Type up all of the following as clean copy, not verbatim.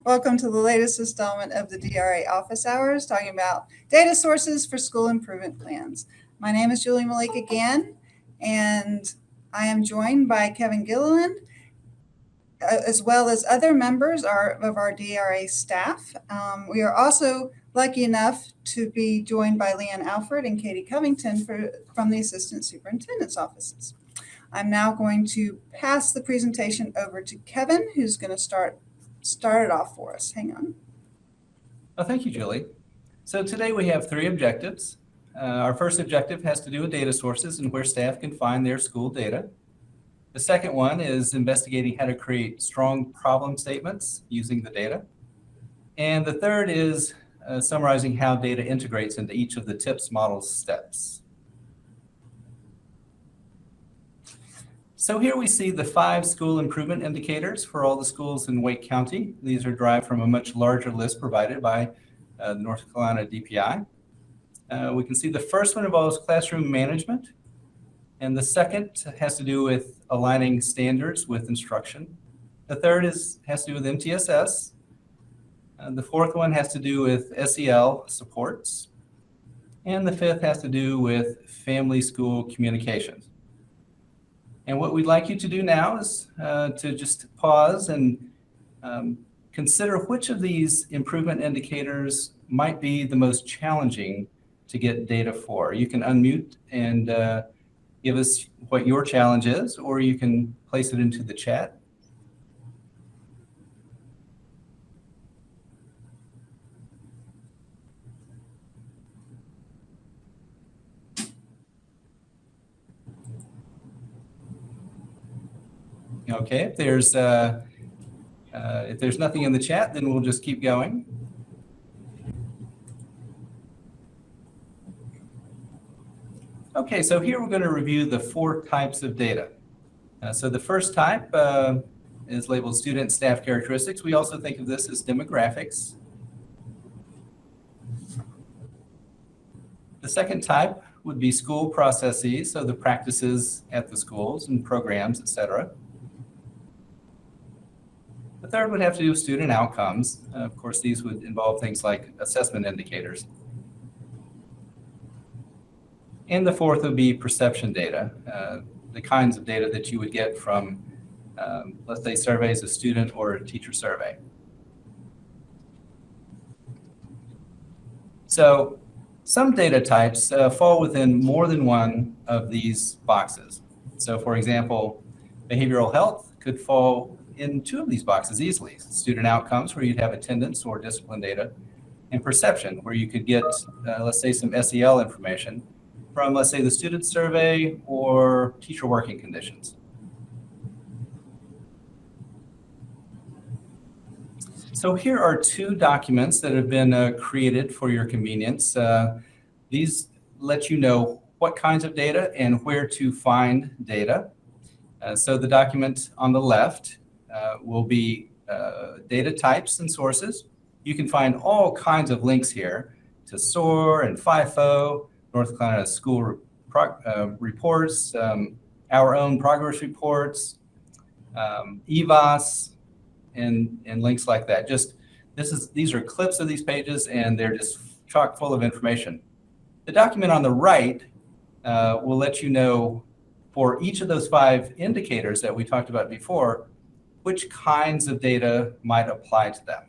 Welcome to the latest installment of the DRA Office Hours, talking about data sources for school improvement plans. My name is Julie Molique again, and I am joined by Kevin Gilleland, as well as other members of our DRA staff. We are also lucky enough to be joined by Leanne Alfred and Katie Covington from the Assistant Superintendent's offices. I'm now going to pass the presentation over to Kevin, who's going to start it off for us. Hang on. Well, thank you, Julie. So today we have three objectives. Our first objective has to do with data sources and where staff can find their school data. The second one is investigating how to create strong problem statements using the data. And the third is summarizing how data integrates into each of the TIPS model steps. So here we see the 5 school improvement indicators for all the schools in Wake County. These are derived from a much larger list provided by the North Carolina DPI. We can see the first one involves classroom management, and the second has to do with aligning standards with instruction. The third has to do with MTSS. The fourth one has to do with SEL supports. And the fifth has to do with family school communications. And what we'd like you to do now is to just pause and consider which of these improvement indicators might be the most challenging to get data for. You can unmute and give us what your challenge is, or you can place it into the chat. Okay, if there's nothing in the chat, then we'll just keep going. Okay, so here we're going to review the 4 types of data. So the first type is labeled student staff characteristics. We also think of this as demographics. The second type would be school processes, so the practices at the schools and programs, etc. The third would have to do with student outcomes. Of course, these would involve things like assessment indicators. And the fourth would be perception data, the kinds of data that you would get from, let's say, surveys of student or a teacher survey. So some data types fall within more than one of these boxes. So for example, behavioral health could fall in 2 of these boxes easily. Student outcomes, where you'd have attendance or discipline data, and perception, where you could get, let's say, some SEL information from, let's say, the student survey or teacher working conditions. So here are 2 documents that have been created for your convenience. These let you know what kinds of data and where to find data. So the document on the left will be data types and sources. You can find all kinds of links here to SOAR and FIFO, North Carolina school reports, our own progress reports, EVAS, and links like that. These are clips of these pages, and they're just chock full of information. The document on the right will let you know for each of those 5 indicators that we talked about before, which kinds of data might apply to them.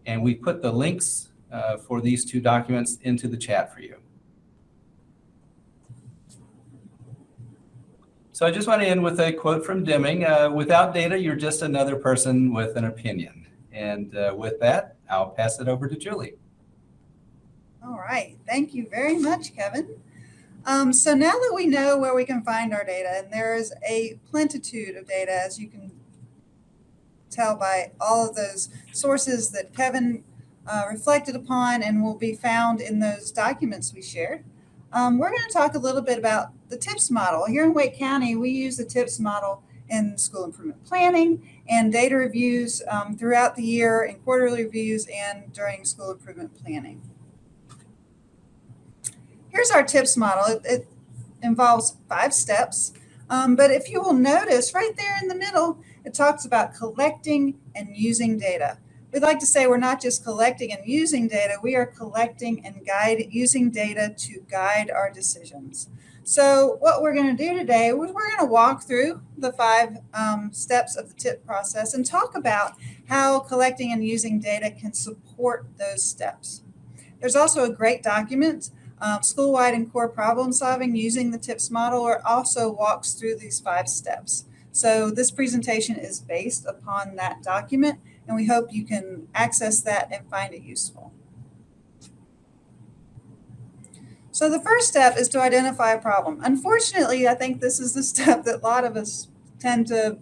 And we put the links for these 2 documents into the chat for you. So I just want to end with a quote from Deming. Without data, you're just another person with an opinion. And with that, I'll pass it over to Julie. All right. Thank you very much, Kevin. So now that we know where we can find our data, and there is a plenitude of data, as you can tell by all of those sources that Kevin reflected upon and will be found in those documents we shared. We're going to talk a little bit about the TIPS model. Here in Wake County, we use the TIPS model in school improvement planning and data reviews throughout the year, in quarterly reviews, and during school improvement planning. Here's our TIPS model. It involves 5 steps, but if you will notice right there in the middle, it talks about collecting and using data. we'd like to say we're not just collecting and using data, we are collecting and using data to guide our decisions. So what we're going to do today is we're going to walk through the 5 steps of the TIP process and talk about how collecting and using data can support those steps. There's also a great document, School-Wide and Core Problem Solving Using the TIPS Model, or also walks through these 5 steps. So this presentation is based upon that document, and we hope you can access that and find it useful. So the first step is to identify a problem. Unfortunately, I think this is the step that a lot of us tend to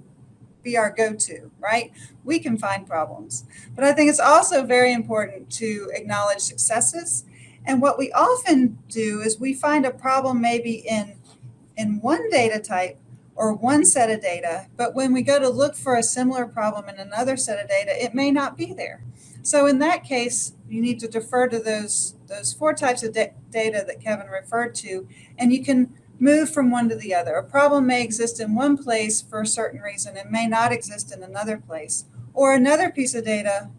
be our go-to, right? We can find problems. But I think it's also very important to acknowledge successes. And what we often do is we find a problem maybe in one data type or one set of data, but when we go to look for a similar problem in another set of data, it may not be there. So in that case, you need to defer to those 4 types of data that Kevin referred to, and you can move from one to the other. A problem may exist in one place for a certain reason and may not exist in another place. Or another piece of data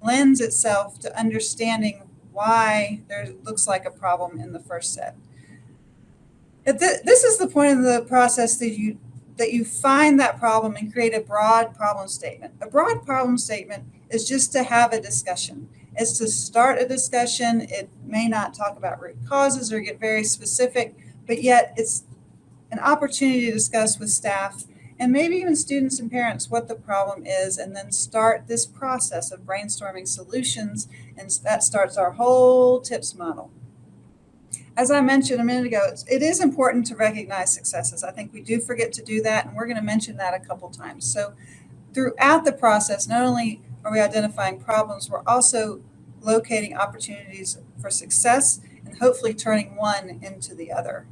lends itself to understanding why there looks like a problem in the first set. This is the point of the process that you find that problem and create a broad problem statement. A broad problem statement is just to have a discussion. It's to start a discussion. It may not talk about root causes or get very specific, but yet it's an opportunity to discuss with staff and maybe even students and parents what the problem is, and then start this process of brainstorming solutions, and that starts our whole TIPS model. As I mentioned a minute ago, it is important to recognize successes. I think we do forget to do that, and we're going to mention that a couple times. So throughout the process, not only are we identifying problems, we're also locating opportunities for success and hopefully turning one into the other.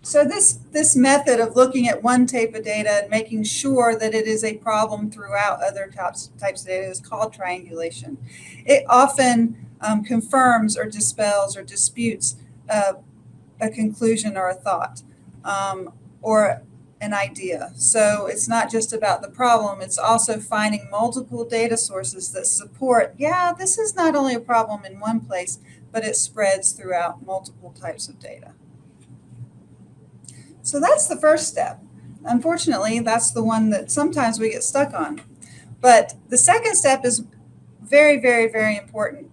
So this method of looking at one type of data and making sure that it is a problem throughout other types of data is called triangulation. It often confirms or dispels or disputes a conclusion or a thought or an idea. So it's not just about the problem, it's also finding multiple data sources that support, yeah, this is not only a problem in one place, but it spreads throughout multiple types of data. So that's the first step. Unfortunately, that's the one that sometimes we get stuck on. But the second step is very, very, very important.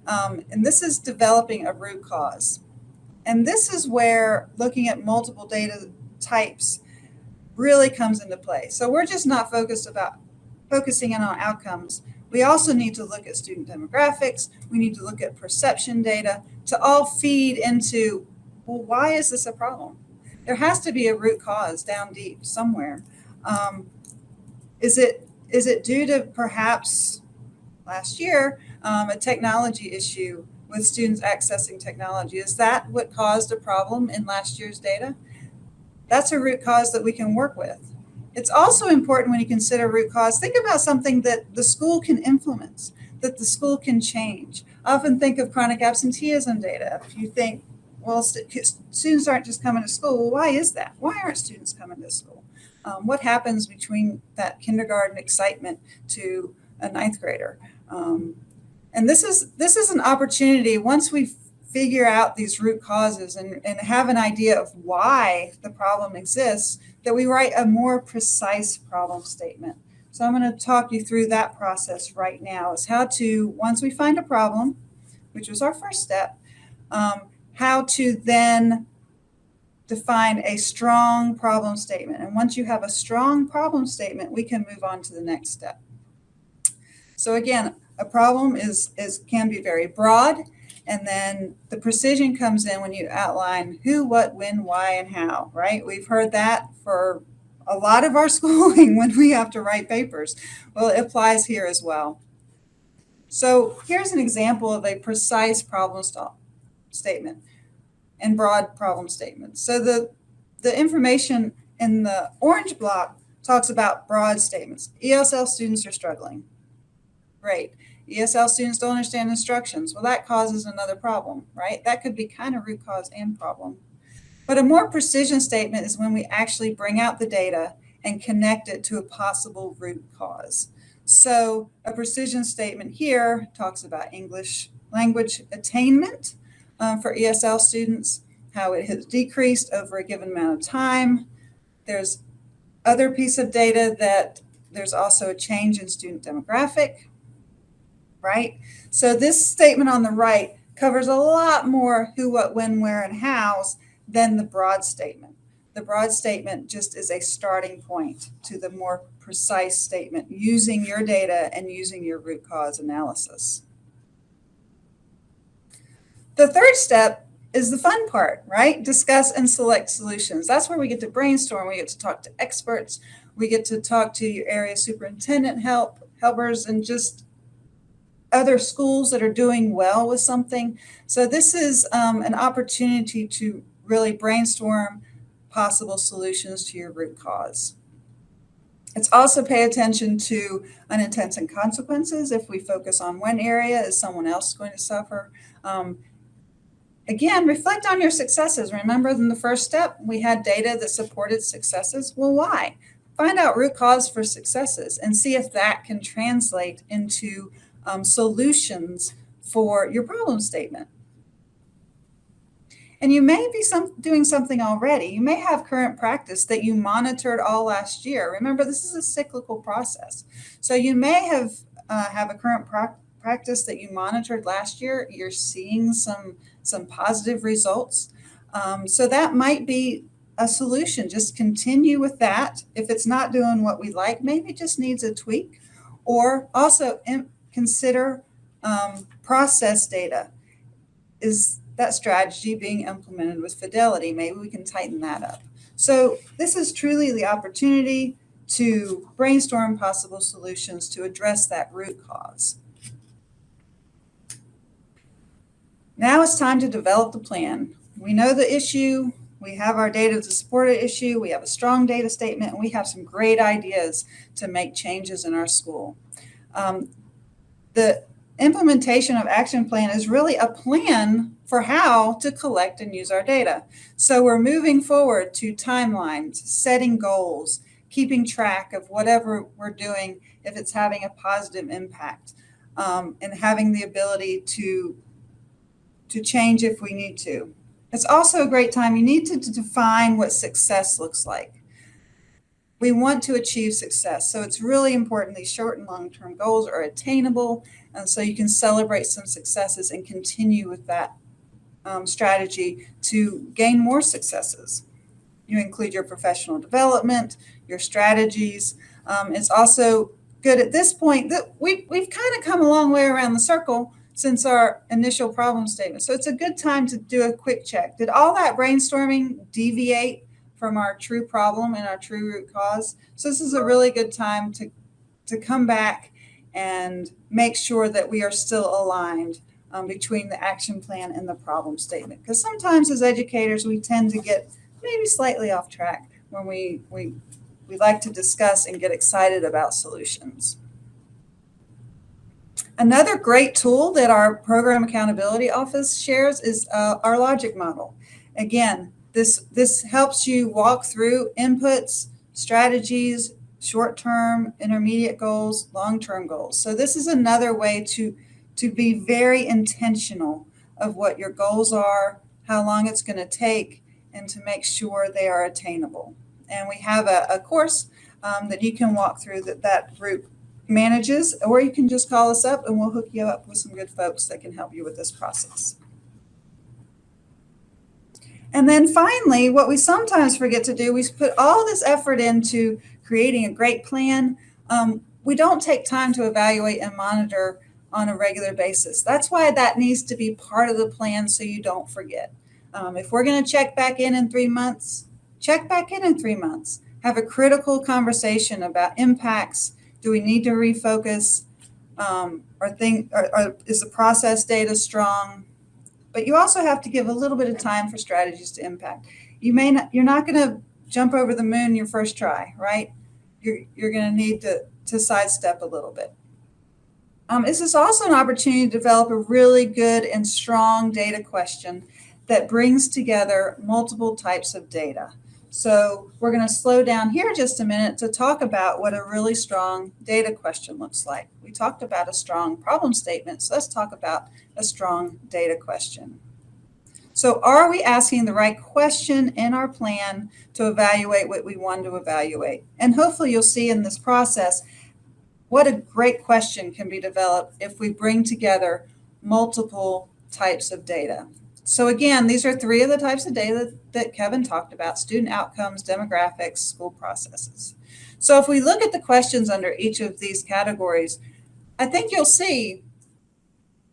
And this is developing a root cause. And this is where looking at multiple data types really comes into play. So we're just not focusing in on outcomes. We also need to look at student demographics. We need to look at perception data to all feed into, well, why is this a problem? There has to be a root cause down deep somewhere. Is it due to perhaps last year a technology issue with students accessing technology? Is that what caused a problem in last year's data? That's a root cause that we can work with. It's also important when you consider root cause, think about something that the school can influence, that the school can change. I often think of chronic absenteeism data. If you think, well, students aren't just coming to school, well, why is that? Why aren't students coming to school? What happens between that kindergarten excitement to a 9th grader? And this is an opportunity, once we figure out these root causes and have an idea of why the problem exists, that we write a more precise problem statement. So I'm going to talk you through that process right now, is how to, once we find a problem, which was our first step, how to then define a strong problem statement. And once you have a strong problem statement, we can move on to the next step. So again, a problem can be very broad, and then the precision comes in when you outline who, what, when, why, and how, right? We've heard that for a lot of our schooling when we have to write papers. Well, it applies here as well. So here's an example of a precise problem statement and broad problem statements. So the information in the orange block talks about broad statements. ESL students are struggling. Great. ESL students don't understand instructions. Well, that causes another problem, right? That could be kind of root cause and problem. But a more precision statement is when we actually bring out the data and connect it to a possible root cause. So a precision statement here talks about English language attainment for ESL students, how it has decreased over a given amount of time. There's other piece of data that there's also a change in student demographic, right? So this statement on the right covers a lot more who, what, when, where, and hows than the broad statement. The broad statement just is a starting point to the more precise statement using your data and using your root cause analysis. The third step is the fun part, right? Discuss and select solutions. That's where we get to brainstorm. We get to talk to experts. We get to talk to your area superintendent helpers and just other schools that are doing well with something. So this is an opportunity to really brainstorm possible solutions to your root cause. It's also pay attention to unintended consequences. If we focus on one area, is someone else going to suffer? Again, reflect on your successes. Remember in the first step, we had data that supported successes. Well, why? Find out root cause for successes and see if that can translate into solutions for your problem statement. And you may be doing something already. You may have current practice that you monitored all last year. Remember, this is a cyclical process. So you may have a current practice that you monitored last year. You're seeing some positive results. So that might be a solution. Just continue with that. If it's not doing what we like, maybe it just needs a tweak. Or also consider process data. Is that strategy being implemented with fidelity? Maybe we can tighten that up. So this is truly the opportunity to brainstorm possible solutions to address that root cause. Now it's time to develop the plan. We know the issue. We have our data to support an issue. We have a strong data statement, and we have some great ideas to make changes in our school. The implementation of action plan is really a plan for how to collect and use our data. So we're moving forward to timelines, setting goals, keeping track of whatever we're doing, if it's having a positive impact, and having the ability to change if we need to. It's also a great time. You need to define what success looks like. We want to achieve success. So it's really important these short and long-term goals are attainable. And so you can celebrate some successes and continue with that strategy to gain more successes. You include your professional development, your strategies. It's also good at this point that we've kind of come a long way around the circle since our initial problem statement. So it's a good time to do a quick check. Did all that brainstorming deviate from our true problem and our true root cause? So this is a really good time to come back and make sure that we are still aligned between the action plan and the problem statement. Because sometimes as educators, we tend to get maybe slightly off track when we like to discuss and get excited about solutions. Another great tool that our Program Accountability Office shares is our logic model. Again, this helps you walk through inputs, strategies, short-term, intermediate goals, long-term goals. So this is another way to be very intentional of what your goals are, how long it's going to take, and to make sure they are attainable. And we have a course that you can walk through that group manages, or you can just call us up and we'll hook you up with some good folks that can help you with this process. And then finally, what we sometimes forget to do, we put all this effort into creating a great plan. We don't take time to evaluate and monitor on a regular basis. That's why that needs to be part of the plan so you don't forget. If we're going to check back in 3 months, check back in 3 months. Have a critical conversation about impacts. Do we need to refocus? Or is the process data strong? But you also have to give a little bit of time for strategies to impact. You're not going to jump over the moon your first try, right? You're going to need to sidestep a little bit. This is also an opportunity to develop a really good and strong data question that brings together multiple types of data. So we're going to slow down here just a minute to talk about what a really strong data question looks like. We talked about a strong problem statement, so let's talk about a strong data question. So are we asking the right question in our plan to evaluate what we want to evaluate? And hopefully you'll see in this process what a great question can be developed if we bring together multiple types of data. So again, these are 3 of the types of data that Kevin talked about: student outcomes, demographics, school processes. So if we look at the questions under each of these categories, I think you'll see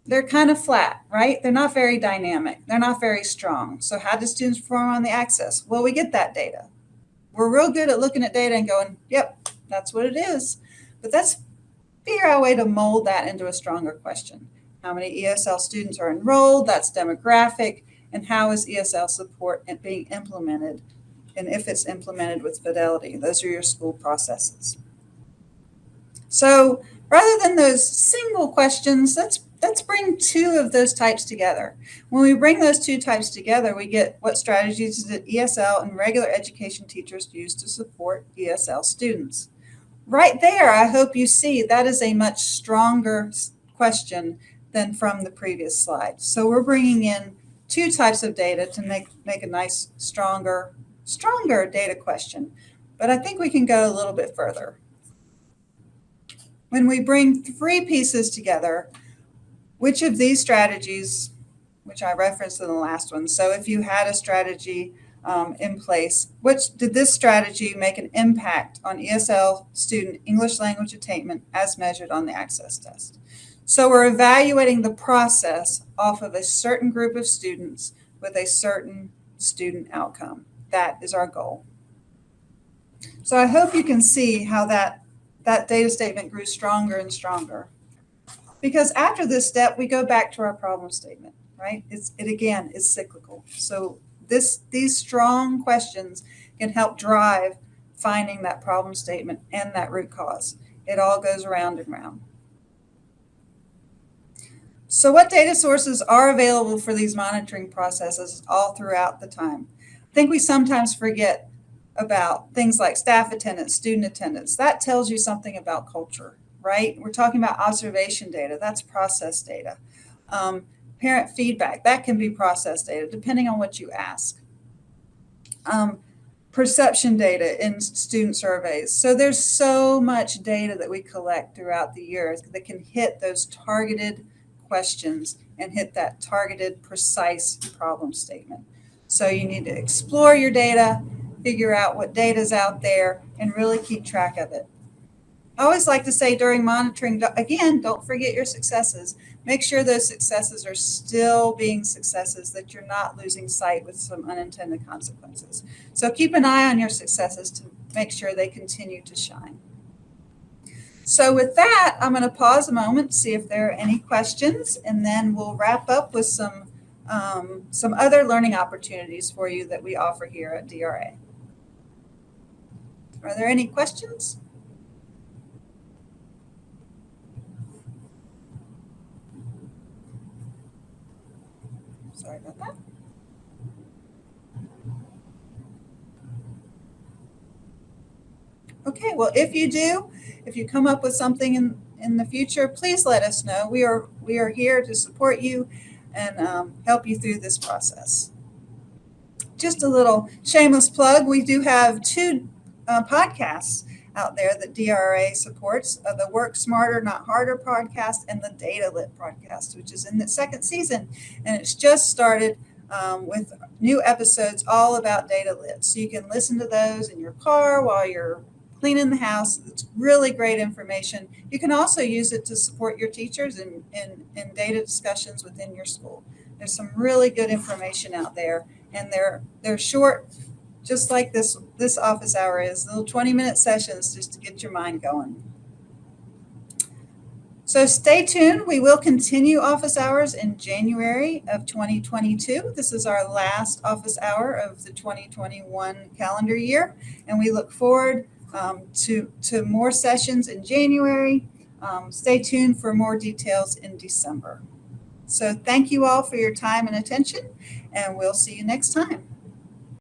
they're kind of flat, right? They're not very dynamic. They're not very strong. So how do students perform on the access? Well, we get that data. We're real good at looking at data and going, yep, that's what it is. But let's figure out a way to mold that into a stronger question. How many ESL students are enrolled? That's demographic. And how is ESL support being implemented? And if it's implemented with fidelity, those are your school processes. So rather than those single questions, let's bring 2 of those types together. When we bring those 2 types together, we get what strategies did ESL and regular education teachers use to support ESL students. Right there, I hope you see that is a much stronger question than from the previous slide. So we're bringing in 2 types of data to make a nice, stronger data question. But I think we can go a little bit further. When we bring 3 pieces together, which of these strategies, which I referenced in the last one, so if you had a strategy in place, did this strategy make an impact on ESL student English language attainment as measured on the access test? So we're evaluating the process off of a certain group of students with a certain student outcome. That is our goal. So I hope you can see how that data statement grew stronger and stronger. Because after this step, we go back to our problem statement, right? It again is cyclical. So these strong questions can help drive finding that problem statement and that root cause. It all goes around and round. So what data sources are available for these monitoring processes all throughout the time? I think we sometimes forget about things like staff attendance, student attendance. That tells you something about culture, right? We're talking about observation data. That's process data. Parent feedback, that can be process data, depending on what you ask. Perception data in student surveys. So there's so much data that we collect throughout the year that can hit those targeted questions and hit that targeted, precise problem statement. So you need to explore your data, figure out what data is out there, and really keep track of it. I always like to say during monitoring, again, don't forget your successes. Make sure those successes are still being successes, that you're not losing sight with some unintended consequences. So keep an eye on your successes to make sure they continue to shine. So with that, I'm going to pause a moment, see if there are any questions, and then we'll wrap up with some other learning opportunities for you that we offer here at DRA. Are there any questions? Sorry about that. Okay, well, if you come up with something in the future, please let us know. We are here to support you and help you through this process. Just a little shameless plug. We do have 2 podcasts out there that DRA supports, the Work Smarter, Not Harder podcast and the Data Lit podcast, which is in the 2nd season. And it's just started with new episodes all about data lit. So you can listen to those in your car while you're cleaning the house. It's really great information. You can also use it to support your teachers in data discussions within your school. There's some really good information out there, and they're short, just like this office hour is, little 20-minute sessions just to get your mind going. So stay tuned. We will continue office hours in January of 2022. This is our last office hour of the 2021 calendar year, and we look forward to more sessions in January. Stay tuned for more details in December. So thank you all for your time and attention, and we'll see you next time.